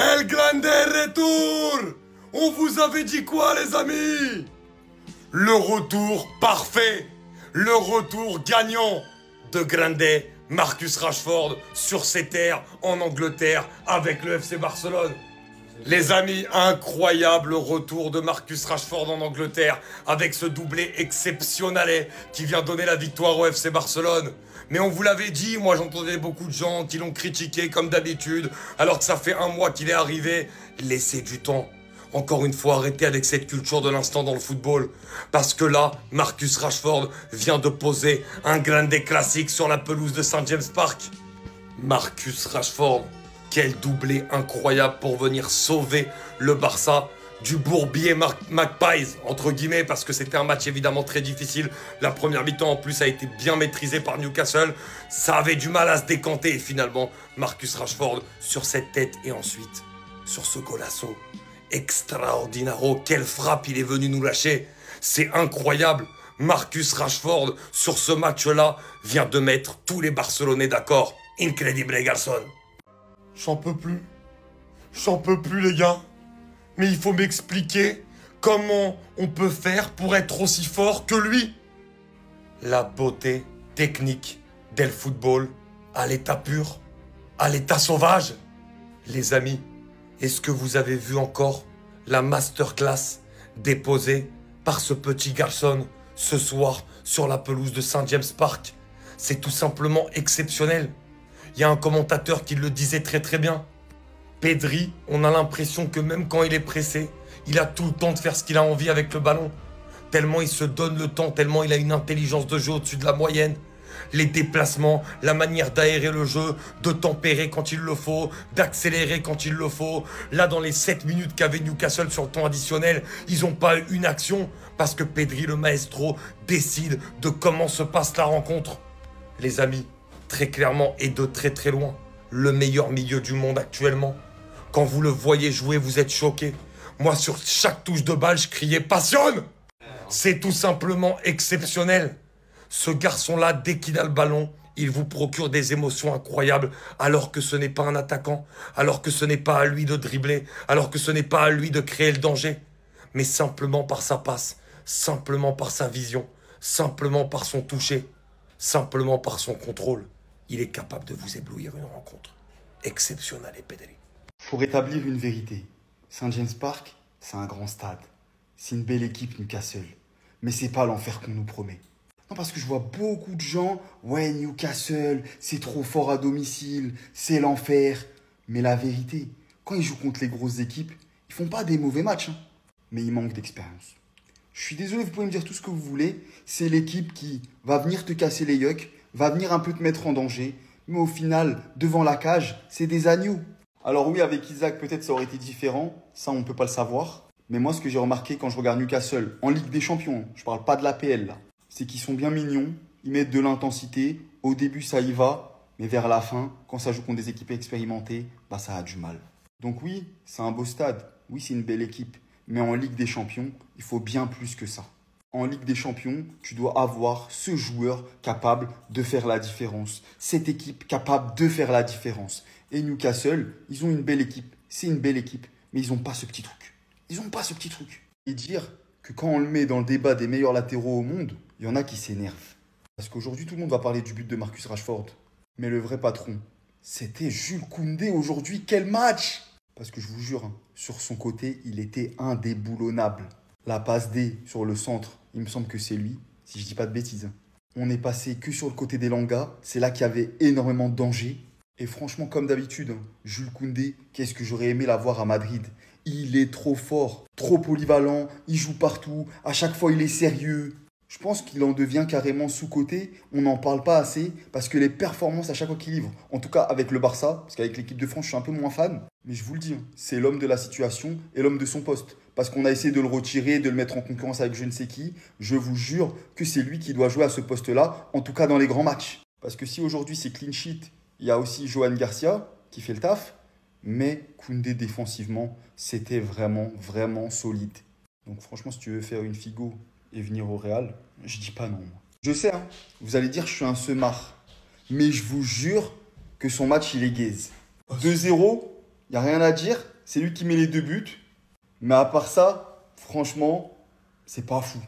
El Grande retour. On vous avait dit quoi, les amis? Le retour parfait, le retour gagnant de Grande Marcus Rashford sur ses terres en Angleterre avec le FC Barcelone. Les amis, incroyable retour de Marcus Rashford en Angleterre avec ce doublé exceptionnel qui vient donner la victoire au FC Barcelone. Mais on vous l'avait dit, moi j'entendais beaucoup de gens qui l'ont critiqué comme d'habitude, alors que ça fait un mois qu'il est arrivé. Laissez du temps. Encore une fois, arrêtez avec cette culture de l'instant dans le football. Parce que là, Marcus Rashford vient de poser un grande classique sur la pelouse de St. James Park. Marcus Rashford, quel doublé incroyable pour venir sauver le Barça du bourbier Magpies, entre guillemets, parce que c'était un match évidemment très difficile. La première mi-temps en plus a été bien maîtrisée par Newcastle. Ça avait du mal à se décanter et finalement, Marcus Rashford sur cette tête et ensuite sur ce golasso. Extraordinaro, quelle frappe il est venu nous lâcher. C'est incroyable. Marcus Rashford, sur ce match-là, vient de mettre tous les Barcelonais d'accord. Incredible, garçon. J'en peux plus. J'en peux plus, les gars. Mais il faut m'expliquer comment on peut faire pour être aussi fort que lui. La beauté technique del football à l'état pur, à l'état sauvage. Les amis, est-ce que vous avez vu encore la masterclass déposée par ce petit garçon ce soir sur la pelouse de St. James Park? C'est tout simplement exceptionnel. Il y a un commentateur qui le disait très très bien. Pedri, on a l'impression que même quand il est pressé, il a tout le temps de faire ce qu'il a envie avec le ballon. Tellement il se donne le temps, tellement il a une intelligence de jeu au-dessus de la moyenne. Les déplacements, la manière d'aérer le jeu, de tempérer quand il le faut, d'accélérer quand il le faut. Là, dans les 7 minutes qu'avait Newcastle sur le temps additionnel, ils n'ont pas eu une action parce que Pedri, le maestro, décide de comment se passe la rencontre. Les amis, très clairement et de très très loin, le meilleur milieu du monde actuellement. Quand vous le voyez jouer, vous êtes choqués. Moi, sur chaque touche de balle, je criais « Passionne !» C'est tout simplement exceptionnel. Ce garçon-là, dès qu'il a le ballon, il vous procure des émotions incroyables, alors que ce n'est pas un attaquant, alors que ce n'est pas à lui de dribbler, alors que ce n'est pas à lui de créer le danger, mais simplement par sa passe, simplement par sa vision, simplement par son toucher, simplement par son contrôle. Il est capable de vous éblouir une rencontre. Exceptionnel et Pedri. Faut rétablir une vérité. St. James Park, c'est un grand stade. C'est une belle équipe Newcastle. Mais c'est pas l'enfer qu'on nous promet. Non, parce que je vois beaucoup de gens, ouais, Newcastle, c'est trop fort à domicile, c'est l'enfer. Mais la vérité, quand ils jouent contre les grosses équipes, ils font pas des mauvais matchs, hein. Mais ils manquent d'expérience. Je suis désolé, vous pouvez me dire tout ce que vous voulez. C'est l'équipe qui va venir te casser les yucks, va venir un peu te mettre en danger. Mais au final, devant la cage, c'est des agneaux. Alors oui, avec Isaac, peut-être ça aurait été différent. Ça, on ne peut pas le savoir. Mais moi, ce que j'ai remarqué quand je regarde Newcastle en Ligue des Champions, je parle pas de l'APL là, c'est qu'ils sont bien mignons, ils mettent de l'intensité. Au début, ça y va. Mais vers la fin, quand ça joue contre des équipes expérimentées, bah ça a du mal. Donc oui, c'est un beau stade. Oui, c'est une belle équipe. Mais en Ligue des Champions, il faut bien plus que ça. En Ligue des Champions, tu dois avoir ce joueur capable de faire la différence. Cette équipe capable de faire la différence. Et Newcastle, ils ont une belle équipe. C'est une belle équipe. Mais ils n'ont pas ce petit truc. Ils n'ont pas ce petit truc. Et dire que quand on le met dans le débat des meilleurs latéraux au monde, il y en a qui s'énervent. Parce qu'aujourd'hui, tout le monde va parler du but de Marcus Rashford. Mais le vrai patron, c'était Jules Koundé aujourd'hui. Quel match! Parce que je vous jure, hein, sur son côté, il était indéboulonnable. La passe D sur le centre, il me semble que c'est lui, si je dis pas de bêtises. On est passé que sur le côté des Langas. C'est là qu'il y avait énormément de danger. Et franchement, comme d'habitude, hein, Jules Koundé, qu'est-ce que j'aurais aimé l'avoir à Madrid. Il est trop fort, trop polyvalent, il joue partout, à chaque fois il est sérieux. Je pense qu'il en devient carrément sous-coté, on n'en parle pas assez, parce que les performances à chaque fois qu'il livre, en tout cas avec le Barça, parce qu'avec l'équipe de France je suis un peu moins fan, mais je vous le dis, hein, c'est l'homme de la situation et l'homme de son poste. Parce qu'on a essayé de le retirer, de le mettre en concurrence avec je ne sais qui, je vous jure que c'est lui qui doit jouer à ce poste-là, en tout cas dans les grands matchs. Parce que si aujourd'hui c'est clean sheet, il y a aussi Johan Garcia qui fait le taf, mais Koundé défensivement, c'était vraiment, vraiment solide. Donc franchement, si tu veux faire une figo et venir au Real, je dis pas non. Moi. Je sais, hein, vous allez dire que je suis un seumard, mais je vous jure que son match, il est gaze. 2-0, Il n'y a rien à dire. C'est lui qui met les 2 buts. Mais à part ça, franchement, c'est pas fou.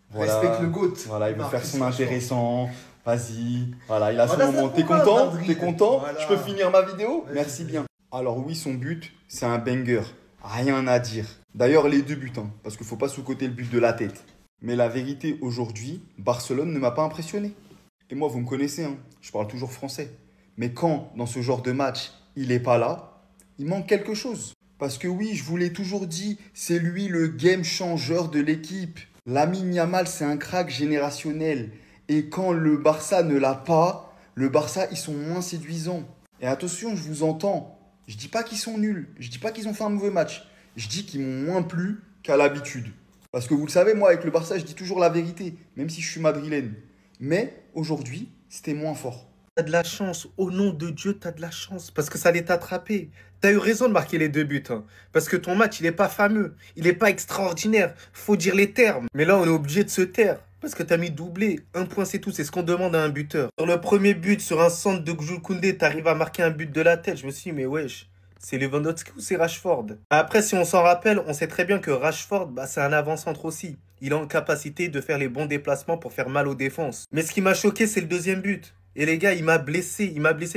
Voilà. Respecte le GOAT. Voilà, il veut faire Marcus son Rashford. intéressant. Vas-y. Voilà, il a son Voilà, moment. ça T'es pourra, content? Madrid. T'es content? Voilà. Je peux finir ma vidéo? Vas-y. Merci bien. Alors oui, son but, c'est un banger. Rien à dire. D'ailleurs, les 2 buts, hein, parce qu'il ne faut pas sous-coter le but de la tête. Mais la vérité, aujourd'hui, Barcelone ne m'a pas impressionné. Et moi, vous me connaissez, hein, je parle toujours français. Mais quand, dans ce genre de match, il n'est pas là, il manque quelque chose. Parce que oui, je vous l'ai toujours dit, c'est lui le game changer de l'équipe. Lamine Yamal, c'est un crack générationnel. Et quand le Barça ne l'a pas, le Barça, ils sont moins séduisants. Et attention, je vous entends. Je dis pas qu'ils sont nuls. Je dis pas qu'ils ont fait un mauvais match. Je dis qu'ils m'ont moins plu qu'à l'habitude. Parce que vous le savez, moi, avec le Barça, je dis toujours la vérité, même si je suis madrilène. Mais aujourd'hui, c'était moins fort. T'as de la chance, au nom de Dieu, t'as de la chance, parce que ça allait t'attraper. T'as eu raison de marquer les 2 buts, hein, parce que ton match, il est pas fameux, il est pas extraordinaire, faut dire les termes. Mais là, on est obligé de se taire, parce que t'as mis doublé. 1 point, c'est tout, c'est ce qu'on demande à un buteur. Sur le premier but, sur un centre de Jules Koundé, t'arrives à marquer un but de la tête. Je me suis dit, mais wesh, c'est Lewandowski ou c'est Rashford? Après, si on s'en rappelle, on sait très bien que Rashford, c'est un avant-centre aussi. Il est en capacité de faire les bons déplacements pour faire mal aux défenses. Mais ce qui m'a choqué, c'est le deuxième but. Et les gars, il m'a blessé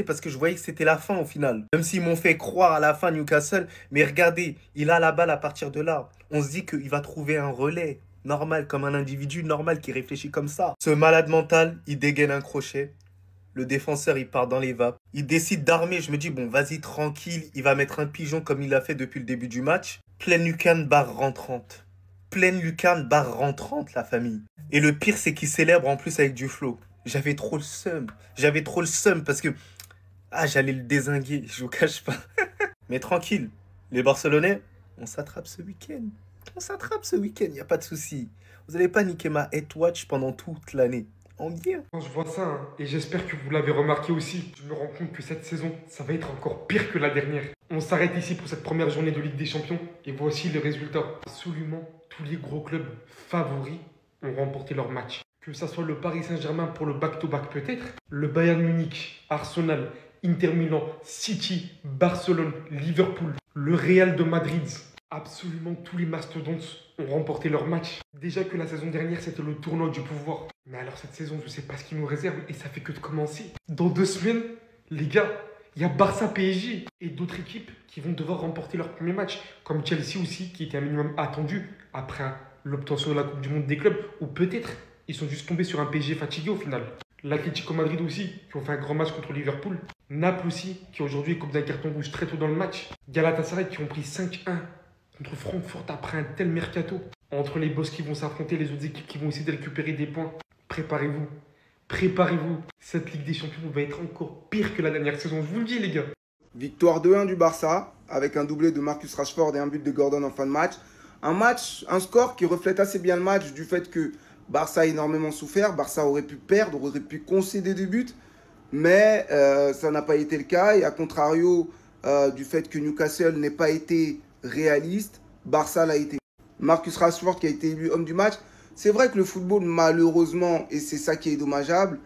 parce que je voyais que c'était la fin au final. Même s'ils m'ont fait croire à la fin Newcastle, mais regardez, il a la balle à partir de là. On se dit qu'il va trouver un relais normal, comme un individu normal qui réfléchit comme ça. Ce malade mental, il dégaine un crochet. Le défenseur, il part dans les vapes. Il décide d'armer. Je me dis, bon, vas-y, tranquille. Il va mettre un pigeon comme il l'a fait depuis le début du match. Pleine lucarne, barre rentrante. Pleine lucarne, barre rentrante, la famille. Et le pire, c'est qu'il célèbre en plus avec du flow. J'avais trop le seum. J'avais trop le seum parce que j'allais le dézinguer, je vous cache pas. Mais tranquille, les Barcelonais, on s'attrape ce week-end. On s'attrape ce week-end, il n'y a pas de souci. Vous n'allez pas niquer ma head watch pendant toute l'année. On vient. Quand je vois ça, hein, et j'espère que vous l'avez remarqué aussi, je me rends compte que cette saison, ça va être encore pire que la dernière. On s'arrête ici pour cette première journée de Ligue des Champions, et voici les résultats. Absolument tous les gros clubs favoris ont remporté leur match. Que ça soit le Paris Saint-Germain pour le back-to-back peut-être, le Bayern Munich, Arsenal, Inter Milan, City, Barcelone, Liverpool, le Real de Madrid. Absolument tous les mastodontes ont remporté leur match. Déjà que la saison dernière, c'était le tournoi du pouvoir. Mais alors cette saison, je ne sais pas ce qui nous réserve et ça fait que de commencer. Dans 2 semaines, les gars, il y a Barça PSG et d'autres équipes qui vont devoir remporter leur premier match. Comme Chelsea aussi, qui était un minimum attendu après l'obtention de la Coupe du Monde des clubs. Ou peut-être, ils sont juste tombés sur un PSG fatigué au final. L'Atlético Madrid aussi, qui ont fait un grand match contre Liverpool. Naples aussi, qui aujourd'hui est comme d'un carton rouge très tôt dans le match. Galatasaray qui ont pris 5-1 contre Francfort après un tel mercato. Entre les boss qui vont s'affronter, les autres équipes qui vont essayer de récupérer des points. Préparez-vous. Préparez-vous. Cette Ligue des Champions va être encore pire que la dernière saison. Je vous le dis les gars. Victoire 2-1 du Barça, avec un doublé de Marcus Rashford et un but de Gordon en fin de match. Un score qui reflète assez bien le match du fait que Barça a énormément souffert. Barça aurait pu perdre, aurait pu concéder des buts. Mais ça n'a pas été le cas. Et à contrario du fait que Newcastle n'ait pas été réaliste, Barça l'a été. Marcus Rashford qui a été élu homme du match. C'est vrai que le football, malheureusement, et c'est ça qui est dommageable,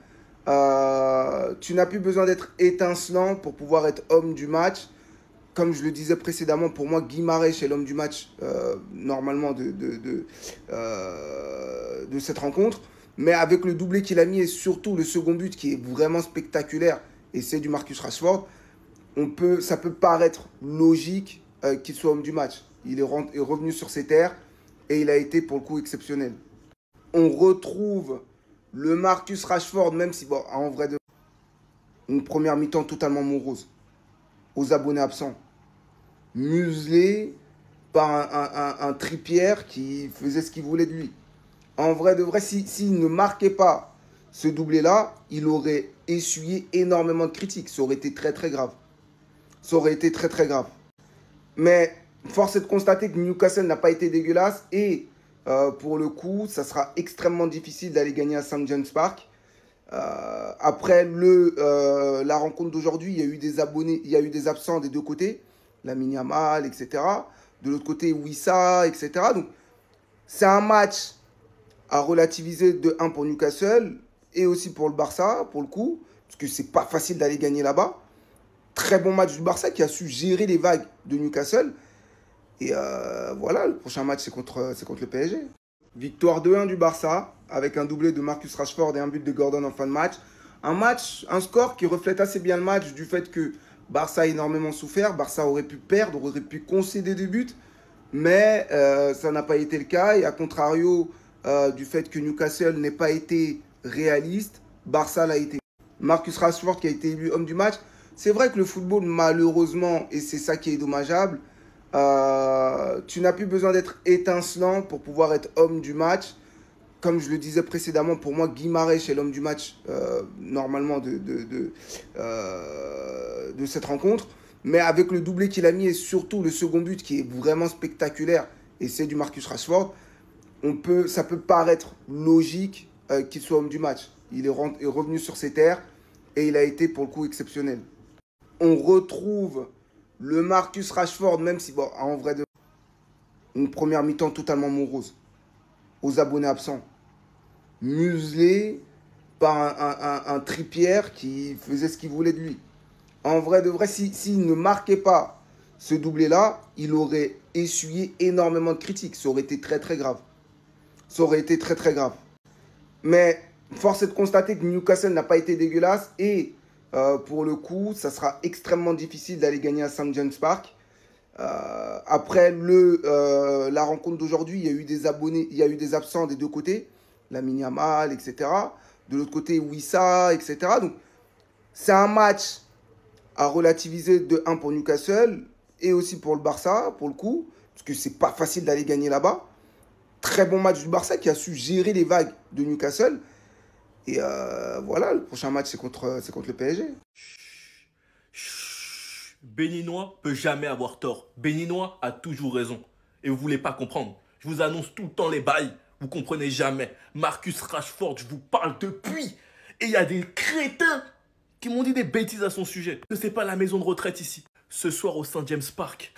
tu n'as plus besoin d'être étincelant pour pouvoir être homme du match. Comme je le disais précédemment, pour moi, Guimarães est l'homme du match, normalement, de cette rencontre. Mais avec le doublé qu'il a mis et surtout le second but qui est vraiment spectaculaire, et c'est du Marcus Rashford, ça peut paraître logique qu'il soit homme du match. Il est revenu sur ses terres et il a été pour le coup exceptionnel. On retrouve le Marcus Rashford, même si, bon, en vrai, une première mi-temps totalement morose, aux abonnés absents, muselé par un Trippier qui faisait ce qu'il voulait de lui. En vrai de vrai, s'il ne marquait pas ce doublé-là, il aurait essuyé énormément de critiques. Ça aurait été très très grave. Ça aurait été très très grave. Mais force est de constater que Newcastle n'a pas été dégueulasse et pour le coup, ça sera extrêmement difficile d'aller gagner à St. James Park. Après la rencontre d'aujourd'hui, il y a eu des abonnés, il y a eu des absents des deux côtés, Lamine Yamal, etc. De l'autre côté, Wissa, etc. Donc, c'est un match à relativiser de 1 pour Newcastle et aussi pour le Barça, pour le coup, parce que c'est pas facile d'aller gagner là-bas. Très bon match du Barça qui a su gérer les vagues de Newcastle. Et voilà, le prochain match, c'est contre le PSG. Victoire 2-1 du Barça, avec un doublé de Marcus Rashford et un but de Gordon en fin de match. Un score qui reflète assez bien le match du fait que Barça a énormément souffert. Barça aurait pu perdre, aurait pu concéder des buts, mais ça n'a pas été le cas. Et à contrario du fait que Newcastle n'ait pas été réaliste, Barça l'a été. Marcus Rashford qui a été élu homme du match. C'est vrai que le football, malheureusement, et c'est ça qui est dommageable, tu n'as plus besoin d'être étincelant pour pouvoir être homme du match. Comme je le disais précédemment, pour moi, Guimarães est l'homme du match normalement de cette rencontre. Mais avec le doublé qu'il a mis et surtout le second but qui est vraiment spectaculaire, et c'est du Marcus Rashford, ça peut paraître logique qu'il soit homme du match. Il est revenu sur ses terres et il a été pour le coup exceptionnel. On retrouve le Marcus Rashford, même si, bon, en vrai, une première mi-temps totalement morose, aux abonnés absents, muselé par un Trippier qui faisait ce qu'il voulait de lui. En vrai de vrai, s'il ne marquait pas ce doublé-là, il aurait essuyé énormément de critiques. Ça aurait été très très grave. Ça aurait été très très grave. Mais force est de constater que Newcastle n'a pas été dégueulasse et pour le coup, ça sera extrêmement difficile d'aller gagner à St. James Park. Après la rencontre d'aujourd'hui, il y a eu des abonnés, il y a eu des absents des deux côtés, Lamine Yamal, etc. De l'autre côté, Wissa, etc. Donc, c'est un match à relativiser de 1 pour Newcastle et aussi pour le Barça, pour le coup, parce que c'est pas facile d'aller gagner là-bas. Très bon match du Barça qui a su gérer les vagues de Newcastle. Et voilà, le prochain match, c'est contre le PSG. Béninois peut jamais avoir tort. Béninois a toujours raison. Et vous voulez pas comprendre. Je vous annonce tout le temps les bails. Vous comprenez jamais. Marcus Rashford, je vous parle depuis. Et il y a des crétins qui m'ont dit des bêtises à son sujet. Que c'est pas la maison de retraite ici. Ce soir au St. James Park.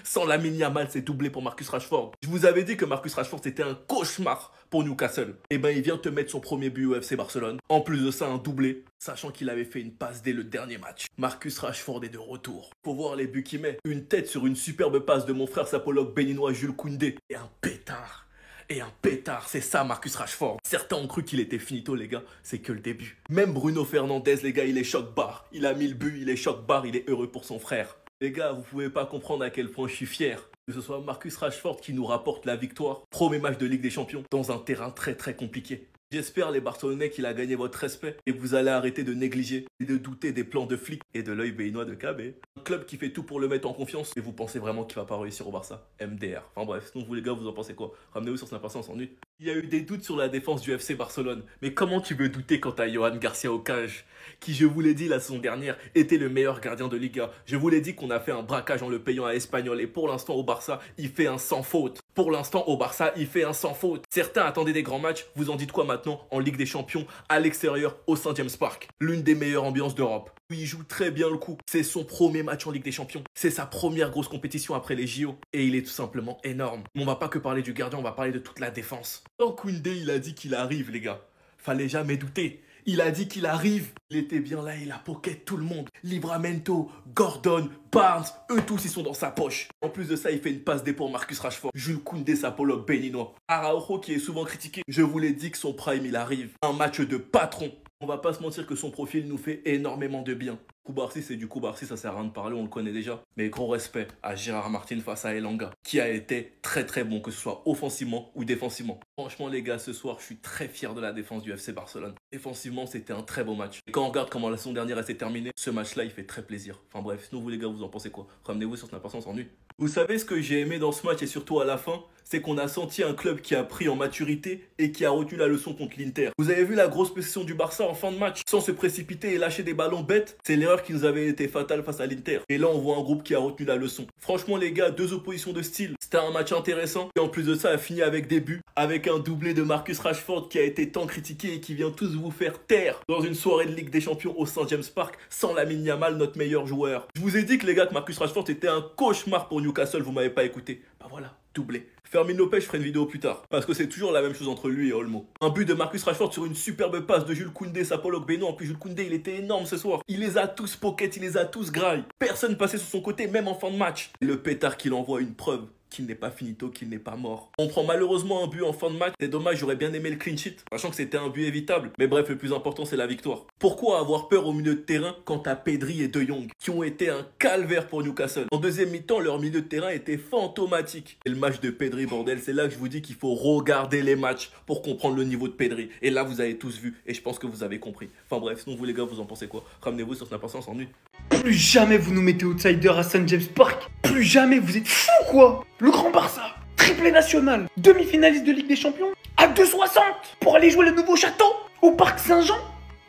Sans Lamine Yamal, c'est doublé pour Marcus Rashford. Je vous avais dit que Marcus Rashford, c'était un cauchemar pour Newcastle. Et ben, il vient te mettre son premier but au FC Barcelone. En plus de ça, un doublé, sachant qu'il avait fait une passe dès le dernier match. Marcus Rashford est de retour. Faut voir les buts qu'il met. Une tête sur une superbe passe de mon frère sapologue béninois Jules Koundé. Et un pétard. Et un pétard, c'est ça Marcus Rashford. Certains ont cru qu'il était finito les gars, c'est que le début. Même Bruno Fernandes les gars, il est choc-barre. Il a mis le but, il est choc-barre, il est heureux pour son frère. Les gars, vous pouvez pas comprendre à quel point je suis fier que ce soit Marcus Rashford qui nous rapporte la victoire. Premier match de Ligue des Champions dans un terrain très très compliqué. J'espère les Barcelonais qu'il a gagné votre respect et que vous allez arrêter de négliger et de douter des plans de flics et de l'œil béninois de KB. Un club qui fait tout pour le mettre en confiance et vous pensez vraiment qu'il va pas réussir au Barça. MDR. Enfin bref, sinon vous les gars, vous en pensez quoi? Ramenez-vous sur Snap, on s'ennuie. Il y a eu des doutes sur la défense du FC Barcelone. Mais comment tu veux douter quand t'as Johan Garcia au cage, qui, je vous l'ai dit la saison dernière, était le meilleur gardien de Liga. Je vous l'ai dit qu'on a fait un braquage en le payant à Espanyol. Et pour l'instant au Barça, il fait un sans faute. Pour l'instant au Barça, il fait un sans faute. Certains attendaient des grands matchs. Vous en dites quoi maintenant en Ligue des Champions, à l'extérieur, au St. James Park? L'une des meilleures ambiances d'Europe. Il joue très bien le coup. C'est son premier match en Ligue des Champions. C'est sa première grosse compétition après les JO. Et il est tout simplement énorme. Mais on va pas que parler du gardien, on va parler de toute la défense. Quand Koundé, il a dit qu'il arrive, les gars. Fallait jamais douter. Il a dit qu'il arrive. Il était bien là, il a pocket tout le monde. Livramento, Gordon, Barnes, eux tous ils sont dans sa poche. En plus de ça, il fait une passe D pour Marcus Rashford. Jules Koundé, sapologue béninois. Araujo qui est souvent critiqué. Je vous l'ai dit que son prime, il arrive. Un match de patron. On va pas se mentir que son profil nous fait énormément de bien. Koubarsi, c'est du Koubarsi, ça sert à rien de parler, on le connaît déjà. Mais gros respect à Gérard Martin face à Elanga, qui a été très très bon, que ce soit offensivement ou défensivement. Franchement les gars, ce soir, je suis très fier de la défense du FC Barcelone. Défensivement, c'était un très beau match. Et quand on regarde comment la saison dernière elle s'est terminée, ce match-là, il fait très plaisir. Enfin bref, sinon vous les gars, vous en pensez quoi? Ramenez-vous sur Snap, on s'ennuie. Vous savez ce que j'ai aimé dans ce match et surtout à la fin? C'est qu'on a senti un club qui a pris en maturité et qui a retenu la leçon contre l'Inter. Vous avez vu la grosse possession du Barça en fin de match, sans se précipiter et lâcher des ballons bêtes? C'est l'erreur qui nous avait été fatale face à l'Inter. Et là, on voit un groupe qui a retenu la leçon. Franchement, les gars, deux oppositions de style. C'était un match intéressant. Et en plus de ça, a fini avec des buts, avec un doublé de Marcus Rashford qui a été tant critiqué et qui vient tous vous faire taire dans une soirée de Ligue des Champions au St. James Park, sans Lamine Yamal, notre meilleur joueur. Je vous ai dit que les gars, que Marcus Rashford était un cauchemar pour Newcastle, vous m'avez pas écouté. Bah voilà. doublé. Fermin Lopez, je ferai une vidéo plus tard, parce que c'est toujours la même chose entre lui et Olmo. Un but de Marcus Rashford sur une superbe passe de Jules Koundé, ça Paul Ogbeno. En plus, Jules Koundé, il était énorme ce soir. Il les a tous pocket, il les a tous graille. Personne passait sur son côté, même en fin de match. Le pétard qu'il envoie, une preuve qu'il n'est pas finito, qu'il n'est pas mort. On prend malheureusement un but en fin de match. C'est dommage, j'aurais bien aimé le clean sheet, sachant que c'était un but évitable. Mais bref, le plus important, c'est la victoire. Pourquoi avoir peur au milieu de terrain quand t'as Pedri et De Jong, qui ont été un calvaire pour Newcastle? En deuxième mi-temps, leur milieu de terrain était fantomatique. Et le match de Pedri, bordel, c'est là que je vous dis qu'il faut regarder les matchs pour comprendre le niveau de Pedri. Et là, vous avez tous vu, et je pense que vous avez compris. Enfin bref, sinon vous les gars, vous en pensez quoi? Ramenez-vous sur Snap, on s'ennuie. Plus jamais vous nous mettez outsider à St. James Park. Plus jamais, vous êtes fous quoi. Le Grand Barça, triplé national, demi-finaliste de Ligue des Champions, à 2,60 pour aller jouer le nouveau château au Parc Saint-Jean.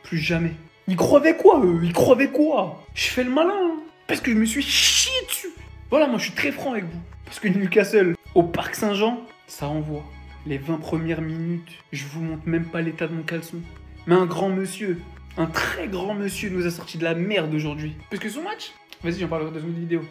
Plus jamais. Ils croyaient quoi eux? Ils croyaient quoi? Je fais le malin, hein, parce que je me suis chié dessus. Voilà, moi je suis très franc avec vous. Parce que Newcastle, au Parc Saint-Jean, ça envoie. Les 20 premières minutes, je vous montre même pas l'état de mon caleçon. Mais un grand monsieur, un très grand monsieur nous a sorti de la merde aujourd'hui. Parce que son match, vas-y j'en parlerai dans une vidéo,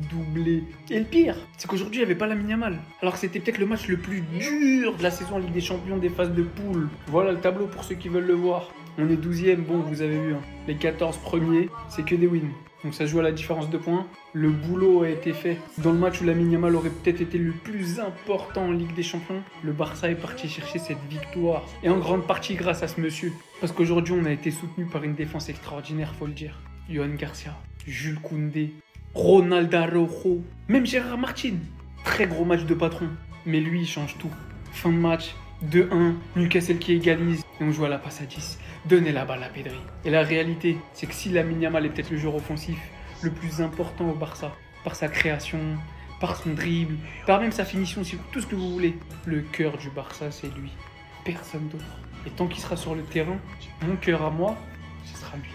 doublé. Et le pire, c'est qu'aujourd'hui il n'y avait pas Lamine Yamal. Alors que c'était peut-être le match le plus dur de la saison en Ligue des Champions des phases de poule. Voilà le tableau pour ceux qui veulent le voir. On est 12e, bon vous avez vu, hein. Les 14 premiers, c'est que des wins. Donc ça joue à la différence de points. Le boulot a été fait. Dans le match où Lamine Yamal aurait peut-être été le plus important en Ligue des Champions, le Barça est parti chercher cette victoire. Et en grande partie grâce à ce monsieur. Parce qu'aujourd'hui on a été soutenu par une défense extraordinaire, faut le dire. Yohan Garcia, Jules Koundé, Ronald Araujo, même Gérard Martin. Très gros match de patron. Mais lui il change tout. Fin de match, 2-1, Newcastle qui égalise. Et on joue à la passe à 10. Donnez la balle à Pedri. Et la réalité, c'est que si Lamine Yamal est peut-être le joueur offensif le plus important au Barça, par sa création, par son dribble, par même sa finition, tout ce que vous voulez, le cœur du Barça, c'est lui. Personne d'autre. Et tant qu'il sera sur le terrain, mon cœur à moi, ce sera lui.